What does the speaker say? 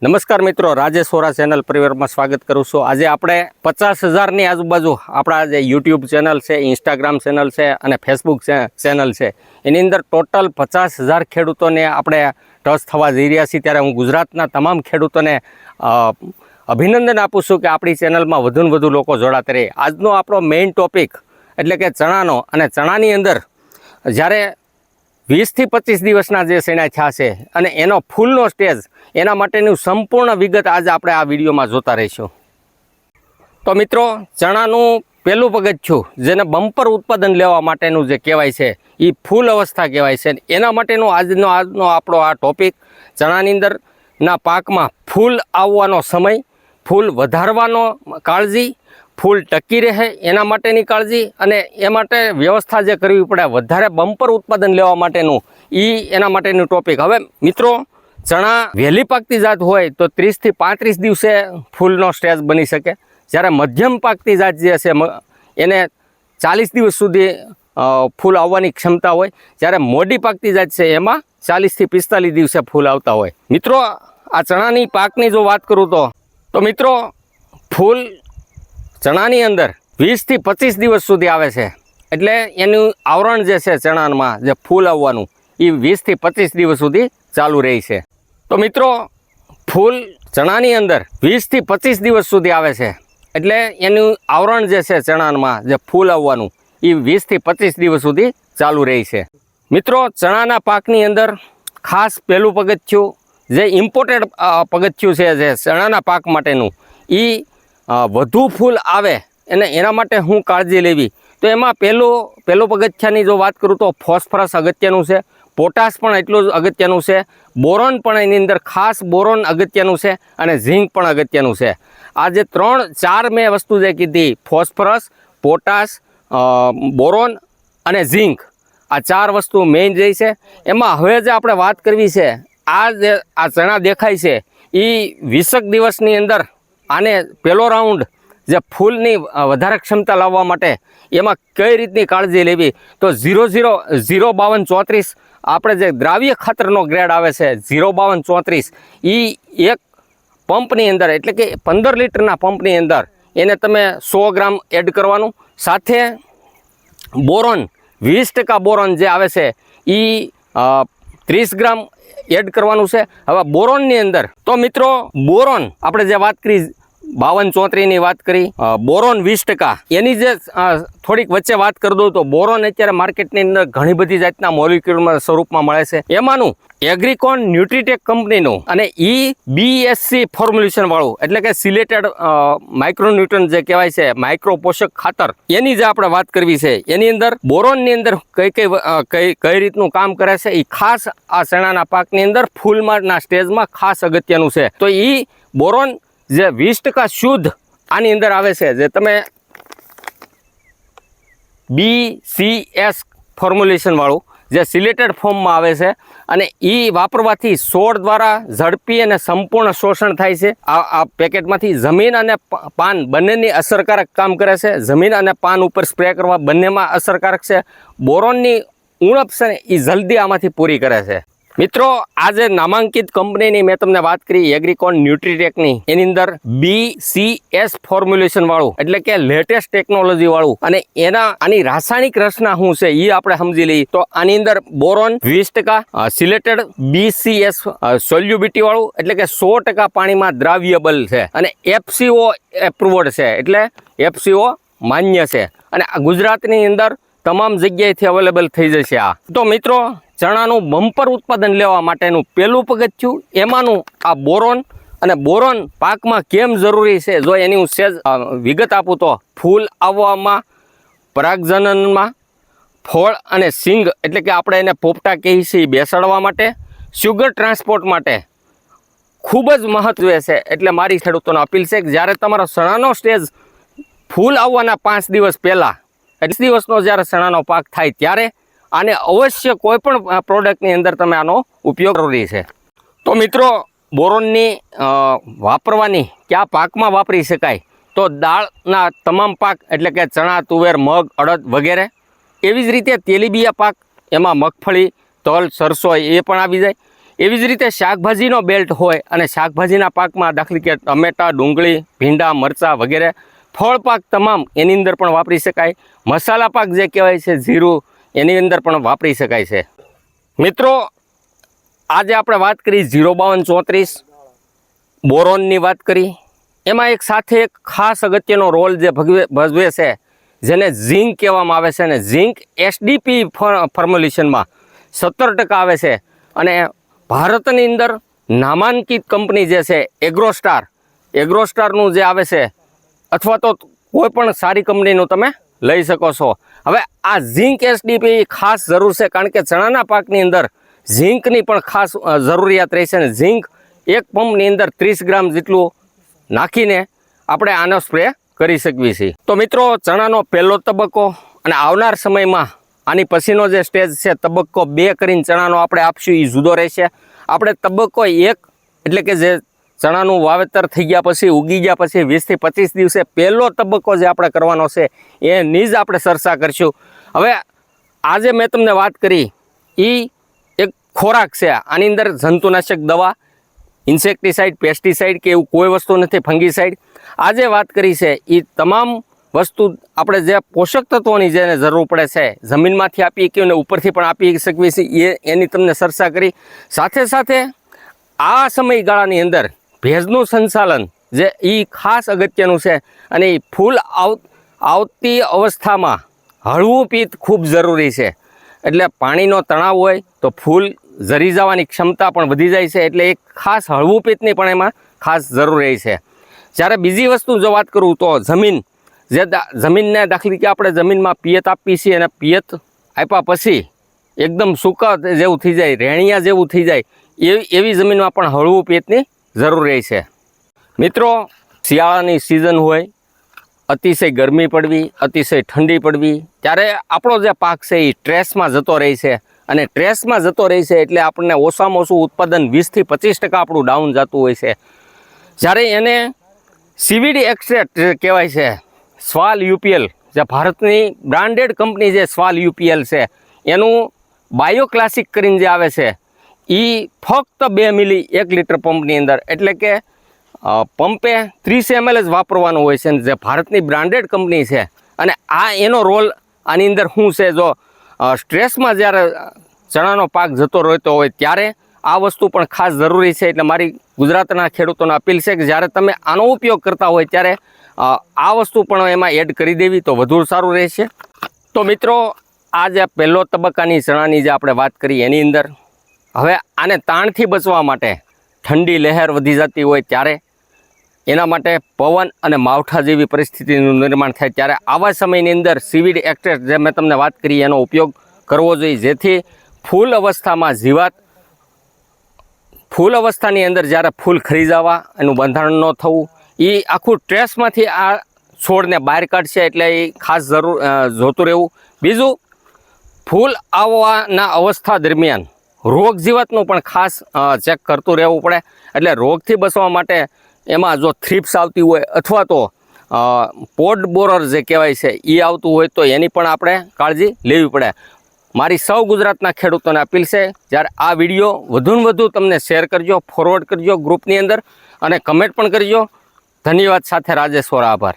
નમસ્કાર મિત્રો, રાજેશ વોરા ચેનલ પરિવારમાં સ્વાગત કરું છું। આજે આપણે 50,000ની આજુબાજુ આપણા જે યુટ્યુબ ચેનલ છે, ઇન્સ્ટાગ્રામ ચેનલ છે અને ફેસબુક ચેનલ છે, એની અંદર ટોટલ 50,000 ખેડૂતોને આપણે ટચ થવા જઈ રહ્યા છીએ। ત્યારે હું ગુજરાતના તમામ ખેડૂતોને અભિનંદન આપું છું કે આપણી ચેનલમાં વધુને વધુ લોકો જોડાતા રહે। આજનો આપણો મેઇન ટોપિક એટલે કે ચણાનો, અને ચણાની અંદર જ્યારે 20 થી 25 દિવસના જે સૈણા થયા છે અને એનો ફૂલનો સ્ટેજ, એના માટેનું સંપૂર્ણ વિગત આજે આપણે આ વિડીયોમાં જોતા રહીશું। તો મિત્રો, ચણાનું પહેલું પગથિયું જેને બમ્પર ઉત્પાદન લેવા માટેનું જે કહેવાય છે એ ફૂલ અવસ્થા કહેવાય છે। એના માટેનું આજનો આપણો આ ટોપિક, ચણાની અંદરના પાકમાં ફૂલ આવવાનો સમય, ફૂલ વધારવાનો કાળજી, ફૂલ ટકી રહે એના માટેની કાળજી, અને એ માટે વ્યવસ્થા જે કરવી પડે વધારે બમ્પર ઉત્પાદન લેવા માટેનું એના માટેનું ટોપિક। હવે મિત્રો, ચણા વહેલી પાકતી જાત હોય તો 30 થી 35 દિવસે ફૂલનો સ્ટેજ બની શકે, જ્યારે મધ્યમ પાકતી જાત જે છે એને 40 દિવસ સુધી ફૂલ આવવાની ક્ષમતા હોય, જ્યારે મોડી પાકતી જાત છે એમાં 40 થી 45 દિવસે ફૂલ આવતા હોય। મિત્રો, આ ચણાની પાકની જો વાત કરું તો મિત્રો, ફૂલ ચણાની અંદર 20 થી 25 દિવસ સુધી આવે છે, એટલે એનું આવરણ જે છે ચણામાં જે ફૂલ આવવાનું એ 20 થી 25 દિવસ સુધી ચાલુ રહે છે। તો મિત્રો, ફૂલ ચણાની અંદર 20 થી 25 દિવસ સુધી આવે છે, એટલે એનું આવરણ જે છે ચણામાં જે ફૂલ આવવાનું એ 20 થી 25 દિવસ સુધી ચાલુ રહે છે। મિત્રો, ચણાના પાકની અંદર ખાસ પહેલું પગથિયું જે ઇમ્પોર્ટેડ પગથિયું છે જે ચણાના પાક માટેનું, એ વધુ ફૂલ આવે અને એના માટે હું કાળજી લેવી, તો એમાં પહેલું પગથિયાની જો વાત કરું તો ફોસ્ફરસ અગત્યનું છે, પોટાશ પણ એટલું જ અગત્યનું છે, બોરોન પણ એની અંદર ખાસ બોરોન અગત્યનું છે, અને ઝીંક પણ અગત્યનું છે। આ જે 3-4 મેં વસ્તુ જે કીધી, ફોસ્ફરસ, પોટાશ, બોરોન અને ઝીંક, આ 4 વસ્તુ મેઇન રહી છે। એમાં હવે જે આપણે વાત કરવી છે, આ ચણા દેખાય છે એ 20 દિવસની અંદર આને પહેલો રાઉન્ડ જે ફૂલની વધારે ક્ષમતા લાવવા માટે એમાં કઈ રીતની કાળજી લેવી, તો 0-52-34 આપણે જે દ્રાવ્ય ખાતરનો ગ્રેડ આવે છે 0-52-34, એ એક પંપની અંદર એટલે કે 15 લીટરના પંપની અંદર એને તમે 100 ગ્રામ એડ કરવાનું, સાથે બોરોન 20% બોરોન જે આવે છે એ 30 ગ્રામ એડ કરવાનું છે। હવે બોરોનની અંદર તો મિત્રો, બોરોન આપણે જે વાત કરી 52-34ની વાત કરી, બોરોન 20%, એની જે થોડીક વચ્ચે વાત કરી દઉં તો બોરોન અત્યારે માર્કેટની અંદર ઘણી બધી જાતના મોલિક્યુલમાં સ્વરૂપમાં મળે છે। એમાંનું એગ્રીકોન ન્યુટ્રીટેક કંપનીનું અને BSC ફોર્મ્યુલેશન વાળું એટલે કે સિલેટેડ માઇક્રોન્યુટ્રન જે કહેવાય છે, માઇક્રો પોષક ખાતર, એની જે આપણે વાત કરવી છે, એની અંદર બોરોનની અંદર કઈ રીતનું કામ કરે છે એ ખાસ આ ચણાના પાકની અંદર ફૂલના સ્ટેજમાં ખાસ અગત્યનું છે। તો એ બોરોન જે 20% શુદ્ધ આની અંદર આવે છે, જે તમે BCS ફોર્મ્યુલેશન વાળું જે સિલેટેડ ફોર્મમાં આવે છે, અને એ વાપરવાથી છોડ દ્વારા ઝડપી અને સંપૂર્ણ શોષણ થાય છે। આ પેકેટમાંથી જમીન અને પાન બંનેની અસરકારક કામ કરે છે। જમીન અને પાન ઉપર સ્પ્રે કરવા બંનેમાં અસરકારક છે। બોરોનની ઉણપ છે ને એ જલ્દી આમાંથી પૂરી કરે છે। મિત્રો, આ જે નામાંકિત કંપનીની મેં તમને વાત કરી એગ્રીકોન ન્યુટ્રીટેકની, એની અંદર BCS ફોર્મ્યુલેશન વાળું એટલે કે લેટેસ્ટ ટેકનોલોજી વાળું, અને આની રાસાયણિક રચના શું છે એ આપણે સમજી લઈએ તો આની અંદર બોરોન 20%, સિલેટેડ BCS સોલ્યુબિલિટી વાળું એટલે કે 100% પાણીમાં દ્રાવ્યબલ છે, અને FCO એપ્રુવડ છે એટલે FCO માન્ય છે, અને આ ગુજરાતની અંદર તમામ જગ્યાએથી અવેલેબલ થઈ જશે। આ તો મિત્રો, ચણાનું બમ્પર ઉત્પાદન લેવા માટેનું પહેલું પગથિયું એમાંનું આ બોરોન, અને બોરોન પાકમાં કેમ જરૂરી છે જો એની હું સહેજ વિગત આપું તો ફૂલ આવવામાં, પરાગજનનમાં, ફળ અને સિંગ એટલે કે આપણે એને પોપટા કહીએ છીએ બેસાડવા માટે, શુગર ટ્રાન્સપોર્ટ માટે ખૂબ જ મહત્વ છે। એટલે મારી ખેડૂતોને અપીલ છે કે જ્યારે તમારો ચણાનો સ્ટેજ ફૂલ આવવાના 5 દિવસ પહેલાં, 20 દિવસનો જ્યારે ચણાનો પાક થાય ત્યારે આને અવશ્ય કોઈ પણ પ્રોડક્ટની અંદર તમે આનો ઉપયોગ જરૂરી છે। તો મિત્રો, બોરોનની વાપરવાની કયા પાકમાં વાપરી શકાય, તો દાળના તમામ પાક એટલે કે ચણા, તુવેર, મગ, અડદ વગેરે, એવી જ રીતે તેલીબિયા પાક, એમાં મગફળી, તલ, સરસો એ પણ આવી જાય। એવી જ રીતે શાકભાજીનો બેલ્ટ હોય અને શાકભાજીના પાકમાં દાખલા કે ટમેટા, ડુંગળી, ભીંડા, મરચાં વગેરે ફળ પાક તમામ એની અંદર પણ વાપરી શકાય. મસાલા પાક જે કહેવાય છે જીરું, એની અંદર પણ વાપરી શકાય છે. મિત્રો, આજે આપણે વાત કરી 05234 બોરોનની વાત કરી. એમાં એક સાથે એક ખાસ અગત્યનો રોલ જે ભજવે છે, જેને ઝીંક કહેવામાં આવે છે, અને ઝીંક SDP ફોર્મ્યુલેશનમાં 17% આવે છે. અને ભારતની અંદર નામાંકિત કંપની જે છે એગ્રોસ્ટારનું જે આવે છે, અથવા તો કોઈ પણ સારી કંપનીનું તમે લઈ શકો છો. હવે આ ઝીંક SDP ખાસ જરૂર છે, કારણ કે ચણાના પાકની અંદર ઝીંકની પણ ખાસ જરૂરિયાત રહે છે. અને ઝીંક એક પંપની અંદર 30 ગ્રામ જેટલું નાખીને આપણે આનો સ્પ્રે કરી શકીએ છીએ. તો મિત્રો, ચણાનો પહેલો તબક્કો અને આવનાર સમયમાં આની પછીનો જે સ્ટેજ છે તબક્કો 2 કરીને ચણાનો આપણે આપશું, એ જુદો રહેશે. આપણે તબક્કો 1 એટલે કે જે ચણાનું વાવેતર થઈ ગયા પછી, ઉગી ગયા પછી 20 થી 25 દિવસે પહેલો તબક્કો જે આપણે કરવાનો છે એની જ આપણે ચર્ચા કરીશું. હવે આજે મેં તમને વાત કરી એ એક ખોરાક છે. આની અંદર જંતુનાશક દવા, ઇન્સેક્ટિસાઇડ, પેસ્ટિસાઇડ કે એવું કોઈ વસ્તુ નથી, ફંગીસાઇડ. આજે વાત કરી છે એ તમામ વસ્તુ આપણે જે પોષક તત્વોની જેને જરૂર પડે છે જમીનમાંથી આપી શકીએ અને ઉપરથી પણ આપી શકીએ છીએ, એની તમને ચર્ચા કરી. સાથે સાથે આ સમયગાળાની અંદર ભેજનું સંચાલન જે એ ખાસ અગત્યનું છે. અને એ ફૂલ આવતી અવસ્થામાં હળવું પિત્ત ખૂબ જરૂરી છે. એટલે પાણીનો તણાવ હોય તો ફૂલ ઝરી જવાની ક્ષમતા પણ વધી જાય છે. એટલે એક ખાસ હળવું પિત્તની પણ એમાં ખાસ જરૂર રહે છે. જ્યારે બીજી વસ્તુ જો વાત કરું તો જમીનને દાખલા કે આપણે જમીનમાં પિયત આપીએ છીએ, અને પિયત આપ્યા પછી એકદમ સૂકા જેવું થઈ જાય, રેણિયા જેવું થઈ જાય, એવી જમીનમાં પણ હળવું પિયતની જરૂર રહે છે. મિત્રો, શિયાળાની સિઝન હોય, અતિશય ગરમી પડવી, અતિશય ઠંડી પડવી, ત્યારે આપણો જે પાક છે એ સ્ટ્રેસમાં જતો રહે છે. અને સ્ટ્રેસમાં જતો રહે છે એટલે આપણને ઓછામાં ઓછું ઉત્પાદન 20 થી 25% આપણું ડાઉન જતું હોય છે. જ્યારે એને CVD એક્સ્ટ્રેક્ટ કહેવાય છે, સ્વાલ UPL, જે ભારતની બ્રાન્ડેડ કંપની જે સ્વાલ UPL છે, એનું બાયોક્લાસિક કરીને જે આવે છે એ ફક્ત 2 મિલી 1 લીટર પંપની અંદર, એટલે કે પંપે 30 ml જ વાપરવાનું હોય છે. જે ભારતની બ્રાન્ડેડ કંપની છે. અને આ એનો રોલ આની અંદર શું છે, જો સ્ટ્રેસમાં જ્યારે ચણાનો પાક જતો રહેતો હોય ત્યારે આ વસ્તુ પણ ખાસ જરૂરી છે. એટલે મારી ગુજરાતના ખેડૂતોને અપીલ છે કે જ્યારે તમે આનો ઉપયોગ કરતા હોય ત્યારે આ વસ્તુ પણ એમાં એડ કરી દેવી તો વધુ સારું રહેશે. તો મિત્રો, આ જે પહેલો તબક્કાની ચણાની જે આપણે વાત કરી એની અંદર હવે આને તાણથી બચવા માટે ઠંડી લહેર વધી જતી હોય ત્યારે એના માટે પવન અને માવઠા જેવી પરિસ્થિતિનું નિર્માણ થાય ત્યારે આવા સમયની અંદર CVD એક્સ્ટ્રેક્ટ જે મેં તમને વાત કરી એનો ઉપયોગ કરવો જોઈએ, જેથી ફૂલ અવસ્થામાં ફૂલ અવસ્થાની અંદર જ્યારે ફૂલ ખરી જવા, એનું બંધારણ ન થવું, એ આખું સ્ટ્રેસમાંથી આ છોડને બહાર કાઢશે. એટલે એ ખાસ જોતું રહેવું. બીજું, ફૂલ આવવાના અવસ્થા દરમિયાન રોગ જીવાતનું પણ ખાસ ચેક કરતું રહેવું પડે. એટલે રોગથી બચવા માટે એમાં જો થ્રિપ્સ આવતી હોય અથવા તો પોડ બોરર જે કહેવાય છે એ આવતું હોય તો એની પણ આપણે કાળજી લેવી પડે. મારી સૌ ગુજરાતના ખેડૂતોને અપીલ છે, જ્યારે આ વિડીયો વધુને વધુ તમને શેર કરજો, ફોરવર્ડ કરજો ગ્રુપની અંદર, અને કમેન્ટ પણ કરજો. ધન્યવાદ સાથે રાજેશ્વર, આભાર.